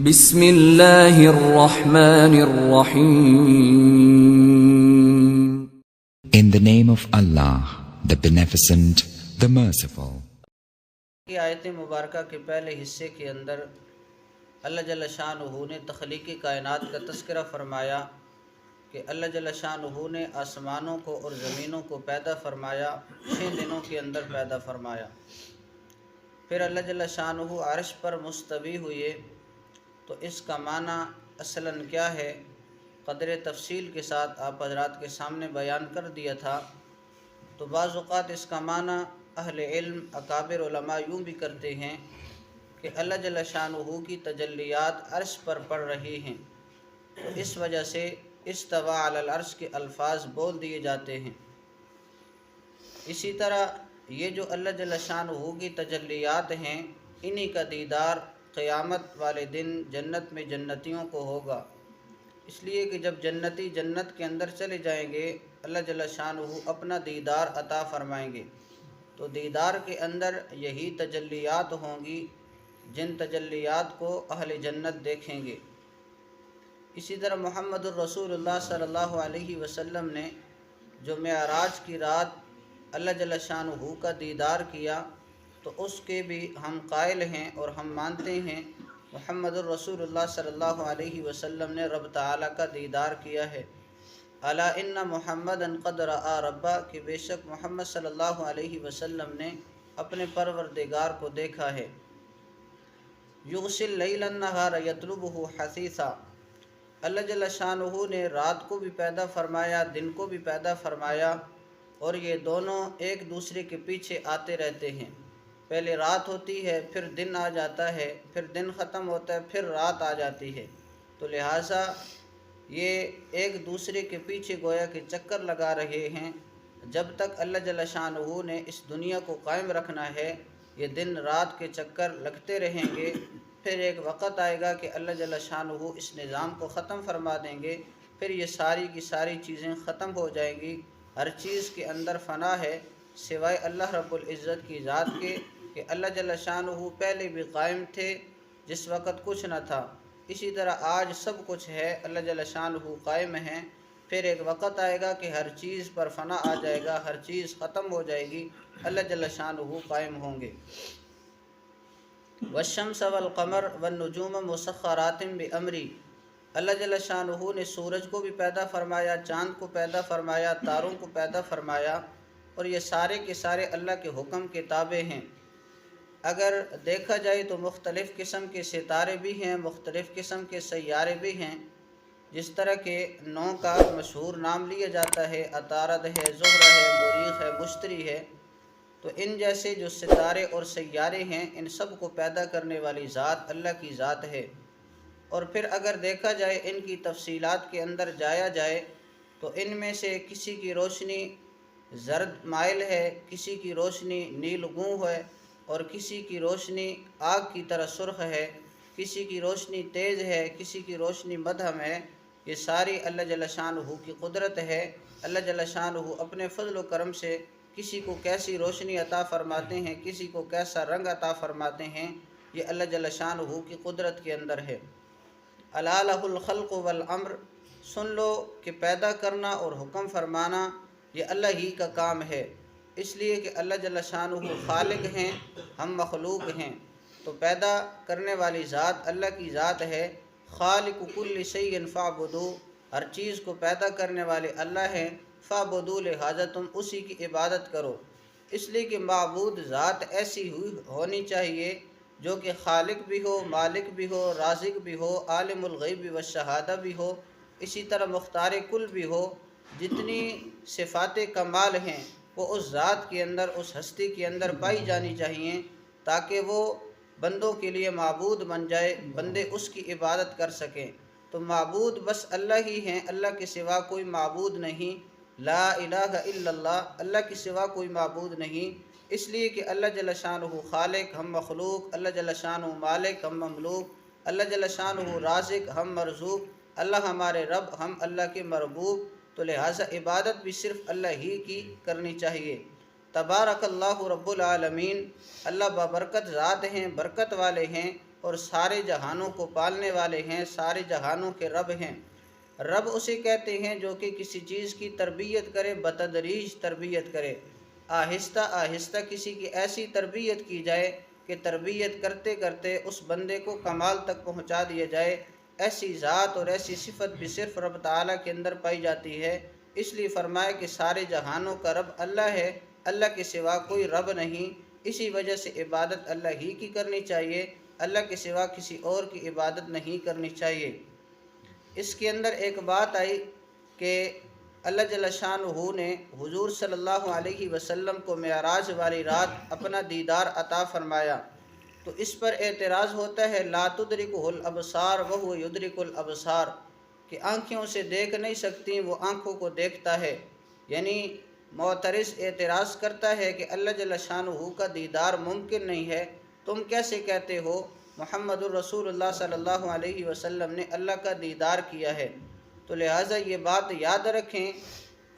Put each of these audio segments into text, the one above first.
بسم اللہ الرحمن الرحیم. In the name of Allah, the Beneficent, the Merciful. کی آیت مبارکہ کے پہلے حصے کے اندر اللہ جل شانہ نے تخلیقی کائنات کا تذکرہ فرمایا کہ اللہ جل شانہ نے آسمانوں کو اور زمینوں کو پیدا فرمایا، 6 دنوں کے اندر پیدا فرمایا۔ پھر اللہ جل شانہ عرش پر مستوی ہوئے، تو اس کا معنی اصلاً کیا ہے، قدر تفصیل کے ساتھ آپ حضرات کے سامنے بیان کر دیا تھا۔ تو بعض اوقات اس کا معنی اہل علم اکابر علماء یوں بھی کرتے ہیں کہ اللہ جل شانہ کی تجلیات عرش پر پڑ رہی ہیں، تو اس وجہ سے استوى علی العرش کے الفاظ بول دیے جاتے ہیں۔ اسی طرح یہ جو اللہ جل شانہ کی تجلیات ہیں، انہی کا دیدار قیامت والے دن جنت میں جنتیوں کو ہوگا، اس لیے کہ جب جنتی جنت کے اندر چلے جائیں گے اللہ جل شانہ اپنا دیدار عطا فرمائیں گے، تو دیدار کے اندر یہی تجلیات ہوں گی جن تجلیات کو اہل جنت دیکھیں گے۔ اسی طرح محمد الرسول اللہ صلی اللہ علیہ وسلم نے جو معراج کی رات اللہ جل شانہ کا دیدار کیا، تو اس کے بھی ہم قائل ہیں اور ہم مانتے ہیں محمد الرسول اللہ صلی اللہ علیہ وسلم نے رب تعالیٰ کا دیدار کیا ہے۔ الا ان محمد قد رأى ربا، کہ بے شک محمد صلی اللہ علیہ وسلم نے اپنے پروردگار کو دیکھا ہے۔ یغشی اللیل النہار یطلبہ حثیثا، اللہ جل شانہ نے رات کو بھی پیدا فرمایا، دن کو بھی پیدا فرمایا، اور یہ دونوں ایک دوسرے کے پیچھے آتے رہتے ہیں۔ پہلے رات ہوتی ہے، پھر دن آ جاتا ہے، پھر دن ختم ہوتا ہے، پھر رات آ جاتی ہے، تو لہٰذا یہ ایک دوسرے کے پیچھے گویا کہ چکر لگا رہے ہیں۔ جب تک اللہ جل شانہ نے اس دنیا کو قائم رکھنا ہے، یہ دن رات کے چکر لگتے رہیں گے۔ پھر ایک وقت آئے گا کہ اللہ جل شانہ اس نظام کو ختم فرما دیں گے، پھر یہ ساری کی ساری چیزیں ختم ہو جائیں گی۔ ہر چیز کے اندر فنا ہے سوائے اللہ رب العزت کی ذات کے، کہ اللہ جل شانہ پہلے بھی قائم تھے جس وقت کچھ نہ تھا، اسی طرح آج سب کچھ ہے، اللہ جل شانہ قائم ہیں۔ پھر ایک وقت آئے گا کہ ہر چیز پر فنا آ جائے گا، ہر چیز ختم ہو جائے گی، اللہ جل شانہ قائم ہوں گے۔ والشمس والقمر والنجوم مسخرات بامری، اللہ جل شانہ نے سورج کو بھی پیدا فرمایا، چاند کو پیدا فرمایا، تاروں کو پیدا فرمایا، اور یہ سارے کے سارے اللہ کے حکم کے تابع ہیں۔ اگر دیکھا جائے تو مختلف قسم کے ستارے بھی ہیں، مختلف قسم کے سیارے بھی ہیں، جس طرح کے 9 کا مشہور نام لیا جاتا ہے، عطارد ہے، زہرہ ہے، مریخ ہے، مشتری ہے، تو ان جیسے جو ستارے اور سیارے ہیں، ان سب کو پیدا کرنے والی ذات اللہ کی ذات ہے۔ اور پھر اگر دیکھا جائے ان کی تفصیلات کے اندر جایا جائے تو ان میں سے کسی کی روشنی زرد مائل ہے، کسی کی روشنی نیل گوں ہے، اور کسی کی روشنی آگ کی طرح سرخ ہے، کسی کی روشنی تیز ہے، کسی کی روشنی مدھم ہے۔ یہ ساری اللہ جل شانہ کی قدرت ہے۔ اللہ جل شانہ اپنے فضل و کرم سے کسی کو کیسی روشنی عطا فرماتے ہیں، کسی کو کیسا رنگ عطا فرماتے ہیں، یہ اللہ جل شانہ کی قدرت کے اندر ہے۔ الا لہ الخلق والامر، سن لو کہ پیدا کرنا اور حکم فرمانا یہ اللہ ہی کا کام ہے، اس لیے کہ اللہ جل شانہ خالق ہیں، ہم مخلوق ہیں، تو پیدا کرنے والی ذات اللہ کی ذات ہے۔ خالق کل شیء فاعبدوا، ہر چیز کو پیدا کرنے والے اللہ ہیں، فاعبدوا لہٰذا تم اسی کی عبادت کرو، اس لیے کہ معبود ذات ایسی ہونی چاہیے جو کہ خالق بھی ہو، مالک بھی ہو، رازق بھی ہو، عالم الغیب والشہادہ بھی ہو، اسی طرح مختار کل بھی ہو۔ جتنی صفات کمال ہیں وہ اس ذات کے اندر، اس ہستی کے اندر پائی جانی چاہیے، تاکہ وہ بندوں کے لیے معبود بن جائے، بندے اس کی عبادت کر سکیں۔ تو معبود بس اللہ ہی ہیں، اللہ کے سوا کوئی معبود نہیں۔ لا الہ الا اللہ، اللہ کے سوا کوئی معبود نہیں، اس لیے کہ اللہ جل شانہ خالق، ہم مخلوق، اللہ جل شانہ مالک، ہم مملوک، اللہ جل شانہ رازق، ہم مرزوق، اللہ ہمارے رب، ہم اللہ کے مربوب، تو لہٰذا عبادت بھی صرف اللہ ہی کی کرنی چاہیے۔ تبارک اللہ رب العالمین، اللہ بابرکت ذات ہیں، برکت والے ہیں، اور سارے جہانوں کو پالنے والے ہیں، سارے جہانوں کے رب ہیں۔ رب اسے کہتے ہیں جو کہ کسی چیز کی تربیت کرے، بتدریج تربیت کرے، آہستہ آہستہ کسی کی ایسی تربیت کی جائے کہ تربیت کرتے کرتے اس بندے کو کمال تک پہنچا دیا جائے۔ ایسی ذات اور ایسی صفت بھی صرف رب تعالیٰ کے اندر پائی جاتی ہے۔ اس لیے فرمایا کہ سارے جہانوں کا رب اللہ ہے، اللہ کے سوا کوئی رب نہیں۔ اسی وجہ سے عبادت اللہ ہی کی کرنی چاہیے، اللہ کے سوا کسی اور کی عبادت نہیں کرنی چاہیے۔ اس کے اندر ایک بات آئی کہ اللہ جل شانہ نے حضور صلی اللہ علیہ وسلم کو معراج والی رات اپنا دیدار عطا فرمایا، تو اس پر اعتراض ہوتا ہے لا تدرکہ الابصار وہو یدرک الابصار، کہ آنکھوں سے دیکھ نہیں سکتی، وہ آنکھوں کو دیکھتا ہے۔ یعنی معترض اعتراض کرتا ہے کہ اللہ جل شانہ کا دیدار ممکن نہیں ہے، تم کیسے کہتے ہو محمد الرسول اللہ صلی اللہ علیہ وسلم نے اللہ کا دیدار کیا ہے؟ تو لہٰذا یہ بات یاد رکھیں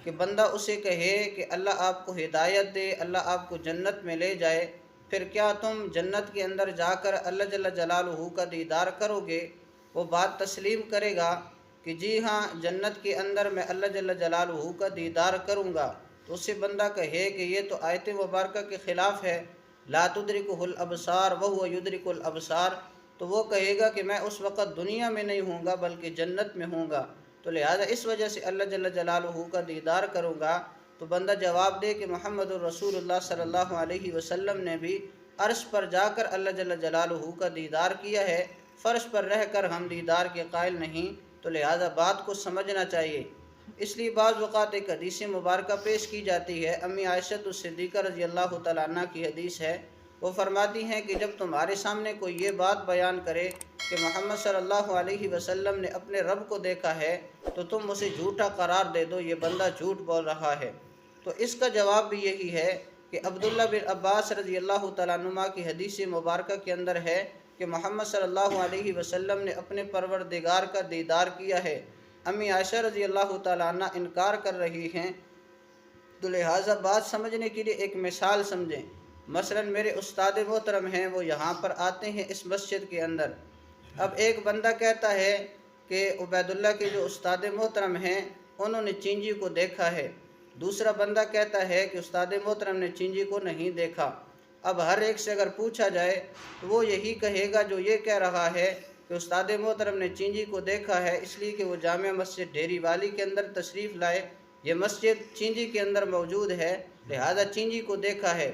کہ بندہ اسے کہے کہ اللہ آپ کو ہدایت دے، اللہ آپ کو جنت میں لے جائے، پھر کیا تم جنت کے اندر جا کر اللہ جل جلالہ کا دیدار کرو گے؟ وہ بات تسلیم کرے گا کہ جی ہاں جنت کے اندر میں اللہ جل جلالہ کا دیدار کروں گا، تو اسے بندہ کہے کہ یہ تو آیت مبارکہ کے خلاف ہے، لا تدرکہ الابصار وہو یدرک الابصار، تو وہ کہے گا کہ میں اس وقت دنیا میں نہیں ہوں گا بلکہ جنت میں ہوں گا، تو لہذا اس وجہ سے اللہ جل جلالہ کا دیدار کروں گا۔ تو بندہ جواب دے کہ محمد الرسول اللہ صلی اللہ علیہ وسلم نے بھی عرش پر جا کر اللہ جل جلالہ کا دیدار کیا ہے، فرش پر رہ کر ہم دیدار کے قائل نہیں، تو لہذا بات کو سمجھنا چاہیے۔ اس لیے بعض اوقات ایک حدیث مبارکہ پیش کی جاتی ہے، امی عائشہ الصدیقہ رضی اللہ تعالیٰ عنہ کی حدیث ہے، وہ فرماتی ہیں کہ جب تمہارے سامنے کوئی یہ بات بیان کرے کہ محمد صلی اللہ علیہ وسلم نے اپنے رب کو دیکھا ہے تو تم اسے جھوٹا قرار دے دو، یہ بندہ جھوٹ بول رہا ہے۔ تو اس کا جواب بھی یہی ہے کہ عبداللہ بن عباس رضی اللہ تعالیٰ عنہ کی حدیث مبارکہ کے اندر ہے کہ محمد صلی اللہ علیہ وسلم نے اپنے پروردگار کا دیدار کیا ہے۔ امی عائشہ رضی اللہ تعالیٰ عنہ انکار کر رہی ہیں، تو لہٰذا بات سمجھنے کے لیے ایک مثال سمجھیں۔ مثلا میرے استاد محترم ہیں، وہ یہاں پر آتے ہیں اس مسجد کے اندر، اب ایک بندہ کہتا ہے کہ عبید اللہ کے جو استاد محترم ہیں انہوں نے چینجی کو دیکھا ہے، دوسرا بندہ کہتا ہے کہ استاد محترم نے چینجی کو نہیں دیکھا۔ اب ہر ایک سے اگر پوچھا جائے تو وہ یہی کہے گا جو یہ کہہ رہا ہے کہ استاد محترم نے چینجی کو دیکھا ہے، اس لیے کہ وہ جامع مسجد ڈھیری والی کے اندر تشریف لائے، یہ مسجد چینجی کے اندر موجود ہے، لہذا چینجی کو دیکھا ہے۔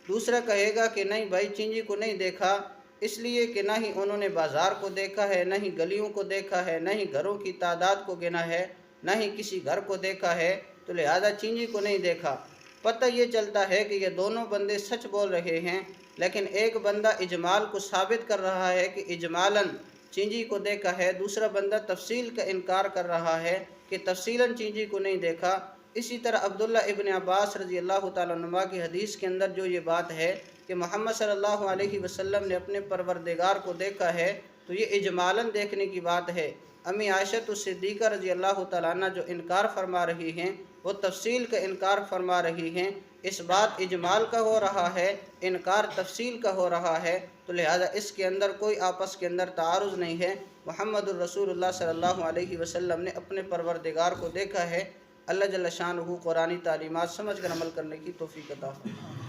دوسرا کہے گا کہ نہیں بھائی چینجی کو نہیں دیکھا، اس لیے کہ نہ ہی انہوں نے بازار کو دیکھا ہے، نہ ہی گلیوں کو دیکھا ہے، نہ ہی گھروں کی تعداد کو گنا ہے، نہ ہی کسی گھر کو دیکھا ہے، تو لہذا چینجی کو نہیں دیکھا۔ پتہ یہ چلتا ہے کہ یہ دونوں بندے سچ بول رہے ہیں، لیکن ایک بندہ اجمال کو ثابت کر رہا ہے کہ اجمالاً چینجی کو دیکھا ہے، دوسرا بندہ تفصیل کا انکار کر رہا ہے کہ تفصیلاً چینجی کو نہیں دیکھا۔ اسی طرح عبداللہ ابن عباس رضی اللہ تعالیٰ عنہ کی حدیث کے اندر جو یہ بات ہے کہ محمد صلی اللہ علیہ وسلم نے اپنے پروردگار کو دیکھا ہے، تو یہ اجمالاً دیکھنے کی بات ہے۔ امی عائشہ الصدیقہ رضی اللہ تعالیٰ عنہ جو انکار فرما رہی ہیں وہ تفصیل کا انکار فرما رہی ہیں، اس بات اجمال کا ہو رہا ہے، انکار تفصیل کا ہو رہا ہے، تو لہذا اس کے اندر کوئی آپس کے اندر تعارض نہیں ہے۔ محمد الرسول اللہ صلی اللہ علیہ وسلم نے اپنے پروردگار کو دیکھا ہے۔ اللہ جل شانہ قرآنی تعلیمات سمجھ کر عمل کرنے کی توفیق عطا فرمائے۔